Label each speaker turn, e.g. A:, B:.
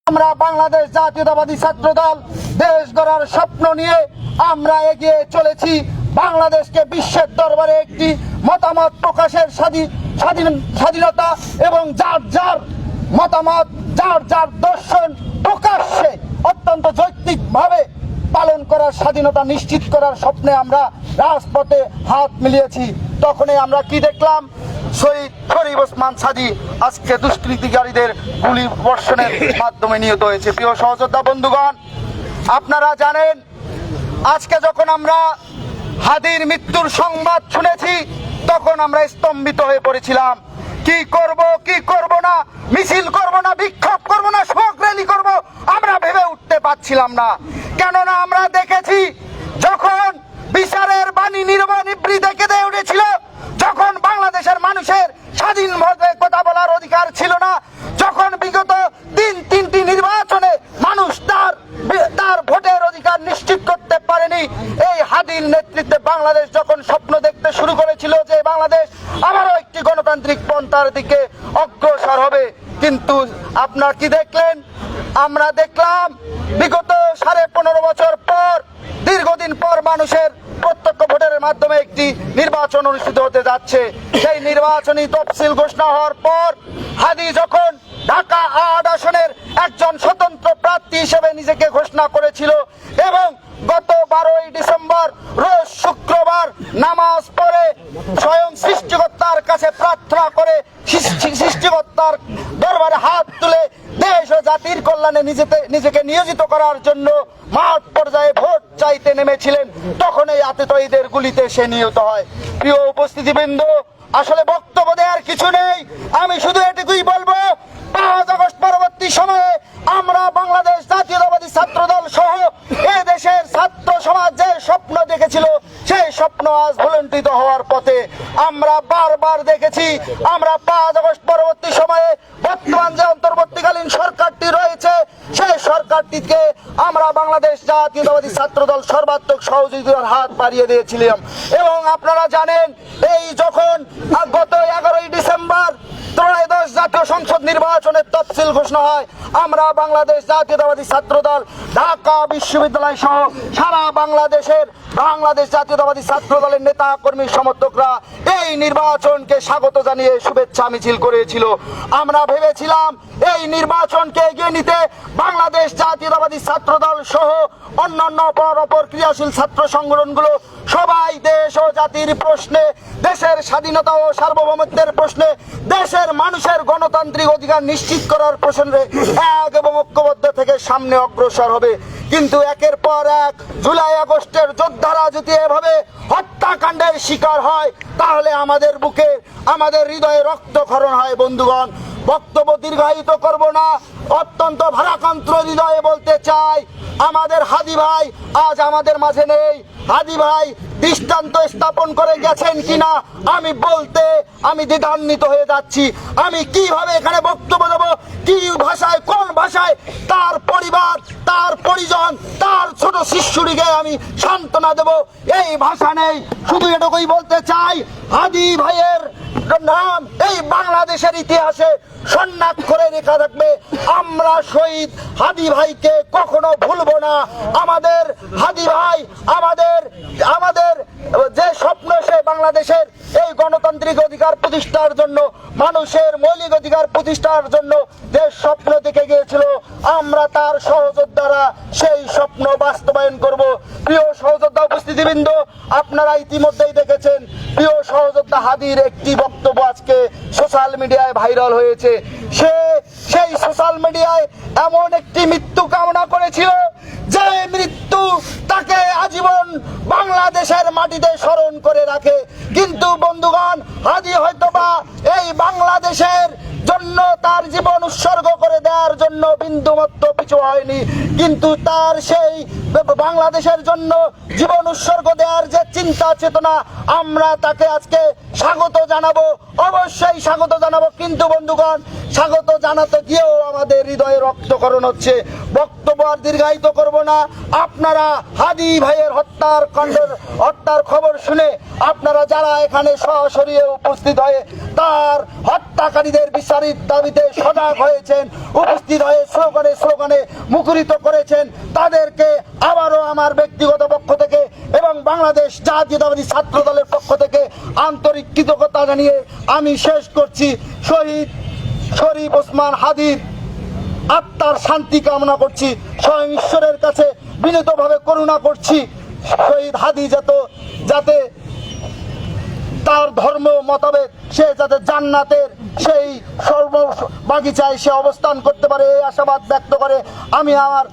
A: আমরা বাংলাদেশ জাতীয়তাবাদী ছাত্রদল দেশ গড়ার স্বপ্ন নিয়ে আমরা এগিয়ে চলেছি। বাংলাদেশকে বিশ্বের দরবারে একটি মতামত প্রকাশের স্বাধীনতা এবং যার যার মতামত, যার যার দর্শন প্রকাশ্যে অত্যন্ত যৌক্তিকভাবে পালন করার স্বাধীনতা নিশ্চিত করার স্বপ্নে আমরা রাজপথে হাত মিলিয়েছি। তখনই আমরা কি দেখলাম? শহীদ ফরিদ ওসমান সাদি আজকে দুষ্কৃতিকারীদের গুলি বর্ষণের মাধ্যমে নিহত হয়েছে। প্রিয় সহযোদ্ধা বন্ধুগণ, আপনারা জানেন আজকে যখন আমরা হাদির মৃত্যুর সংবাদ শুনেছি তখন আমরা স্তম্ভিত হয়ে পড়েছিলাম। কি করব না, মিছিল করব না, বিক্ষোভ করব না, শোক র্যালি করব, আমরা ভেবে উঠতে পারছিলাম না। কেননা আমরা দেখেছি যখন বিচারের বাণী নিভৃতে কেঁদে উঠেছিল, যখন বাংলাদেশের মানুষের স্বাধীনভাবে কথা বলার অধিকার ছিল না, যখন বিগত তিনটি নির্বাচনে মানুষ তার ভোটের অধিকার নিশ্চিত করতে পারেনি, এই হাদির নেতৃত্বে বাংলাদেশ যখন স্বপ্ন দেখতে শুরু করেছিল যে বাংলাদেশ আবারও একটি গণতান্ত্রিক পন্থার দিকে অগ্রসর হবে, কিন্তু আপনারা কি দেখলেন? আমরা দেখলাম বিগত 15.5 বছর পর, দীর্ঘদিন পর মানুষের প্রত্যক্ষ ভোটের মাধ্যমে একটি নির্বাচন অনুষ্ঠিত হতে যাচ্ছে। সেই নির্বাচনী তফসিল ঘোষণা হওয়ার পর হাদি যখন ঢাকা 8 আসনের একজন স্বতন্ত্র প্রার্থী হিসেবে নিজেকে ঘোষণা করেছিল এবং গত 12ই ডিসেম্বর রোজ শুক্রবার নামাজ পড়ে স্বয়ং সৃষ্টিকর্তার কাছে প্রার্থনা করে সৃষ্টিকর্তার দরবারে হাত তুলে দেশ ও জাতির কল্যাণে নিজেকে নিয়োজিত করার জন্য মাঠ পর্যায়ে ভোট চাইতে নেমেছিলেন, তখন এই আততায়ীদের গুলিতে সে নিহত হয়। প্রিয় উপস্থিতিবৃন্দ, আসলে বক্তব্য দেওয়ার কিছু নেই, আমি শুধু এটুকুই বলবো, 5 আগস্ট পরবর্তী সময়ে আমরা বাংলাদেশ জাতীয়তাবাদী ছাত্রদল সহ এ দেশের ছাত্র সমাজ যে স্বপ্ন দেখেছিল সেই স্বপ্ন আজ ভুলণ্ঠিত হওয়ার পথে। আমরা বারবার দেখেছি, আমরা 5 আগস্ট পরবর্তী সময়ে বর্তমান যে অন্তর্বর্তীকালীন সরকারটি রয়েছে সেই সরকারটিকে আমরা বাংলাদেশ জাতীয়তাবাদী ছাত্রদল সর্বাত্মক সহযোগিতার হাত বাড়িয়ে দিয়েছিলাম। এবং আপনারা জানেন, এই যখন গত 11ই ডিসেম্বর ত্রয়োদশ জাতীয় সংসদ নির্বাচনের তফসিল ঘোষণা হয়, আমরা বাংলাদেশ জাতীয়তাবাদী ছাত্রদল ঢাকা বিশ্ববিদ্যালয় সহ সারা বাংলাদেশের বাংলাদেশ জাতীয়তাবাদী ছাত্রদলের নেতা কর্মী সমর্থকরা এই নির্বাচনকে স্বাগত জানিয়ে শুভেচ্ছা মিছিল করেছিল। আমরা ভেবেছিলাম এই নির্বাচনকে এগিয়ে নিতে বাংলাদেশ জাতীয়তাবাদী ছাত্রদল সহ অন্যান্য অপর ক্রিয়াশীল ছাত্র সংগঠনগুলো সবাই দেশ ও জাতির প্রশ্নে, দেশের স্বাধীনতা ও সার্বভৌমত্বের প্রশ্নে, দেশের মানুষের গণতান্ত্রিক অধিকার নিশ্চিত করার প্রশ্নে এক এবং ঐক্যবদ্ধ থেকে সামনে অগ্রসর হবে। কিন্তু একের পর এক জুলাই আগস্টের যোদ্ধারা যদি এভাবে হত্যাকাণ্ডের শিকার হয় তাহলে আমাদের বুকে, আমাদের হৃদয়ে রক্তক্ষরণ হয়। বন্ধুগণ, বক্তব্য দীর্ঘায়িত করব না, অত্যন্ত ভারাক্রান্ত হৃদয়ে বলতে চাই, আমাদের হাদি ভাই আজ আমাদের মাঝে নেই। হাদি ভাই দৃষ্টান্ত স্থাপন করে গেছেন কিনা আমি দ্বিধান্বিত হয়ে যাচ্ছি। আমি কিভাবে এখানে বক্তব্য দেবো, কি ভাষায়, কোন ভাষায় তার পরিবার, তার পরিজন, তার ছোট শিশুটিকে আমি সান্ত্বনা দেব, এই ভাষা নেই। শুধু এটুকুই বলতে চাই, হাদি ভাইয়ের নাম এই বাংলাদেশের ইতিহাসে স্বর্ণাক্ষরে লেখা থাকবে। আমরা শহীদ হাদি ভাইকে কখনো ভুলবো না। আমাদের হাদি ভাই, আমাদের যে স্বপ্ন, সে বাংলাদেশের এই গণতান্ত্রিক অধিকার প্রতিষ্ঠার জন্য, মানুষের মৌলিক অধিকার প্রতিষ্ঠার জন্য যে স্বপ্ন দেখে গিয়েছিল, আমরা তার সহযোদ্ধারা সেই স্বপ্ন বাস্তবায়ন করব। প্রিয় সহযোদ্ধা উপস্থিতিবৃন্দ, আপনারা ইতিমধ্যেই দেখেছেন প্রিয় সহযোদ্ধা হাদির একটি বক্তব্য আজকে সোশ্যাল মিডিয়ায় ভাইরাল হয়েছে। সেই সোশ্যাল মিডিয়ায় এমন একটি মৃত্যু কামনা করেছিল যে মৃত্যু তাকে আজীবন বাংলাদেশের মাটিতে স্মরণ করে রাখে। কিন্তু বন্ধুগণ, হাদি হয়তোবা এই বাংলাদেশের জন্য তার জীবন উৎসর্গ করে দেওয়ার জন্য বিন্দুমাত্র পিছু হয়নি, কিন্তু তার সেই বাংলাদেশের জন্য জীবন উৎসর্গ দেওয়ার যে চিন্তা চেতনা, আমরা তাকে আজকে স্বাগত জানাবো, অবশ্যই স্বাগত জানাবো। কিন্তু বন্ধুগণ, স্বাগত জানাতে গিয়েও আমাদের হৃদয়ে রক্তক্ষরণ হচ্ছে। বক্তব্য আর দীর্ঘায়িত করব না। আপনারা হাদি ভাইয়ের হত্যার খবর শুনে আপনারা যারা এখানে সরাসরি উপস্থিত হয়ে তার হত্যাকারীদের বিচারের দাবিতে সজাগ হয়েছেন, উপস্থিত হয়ে স্লোগানে মুখরিত করেছেন, তাদেরকে আবারও আমার ব্যক্তিগত পক্ষ থেকে এবং বাংলাদেশ জাতীয়তাবাদী ছাত্র দলের পক্ষ থেকে আন্তরিক কৃতজ্ঞতা জানিয়ে আমি শেষ করছি। শহীদ শরীফ ওসমান হাদির আত্মার শান্তি কামনা করছি, স্বয়ং ঈশ্বরের কাছে বিনীতভাবে করুণা করছি। শহীদ হাদি যাতে তার ধর্ম মোতাবেক সে যাতে জান্নাতের সেই সর্ব বাগিচায় সে অবস্থান করতে পারে এই আশাবাদ ব্যক্ত করে আমি আমার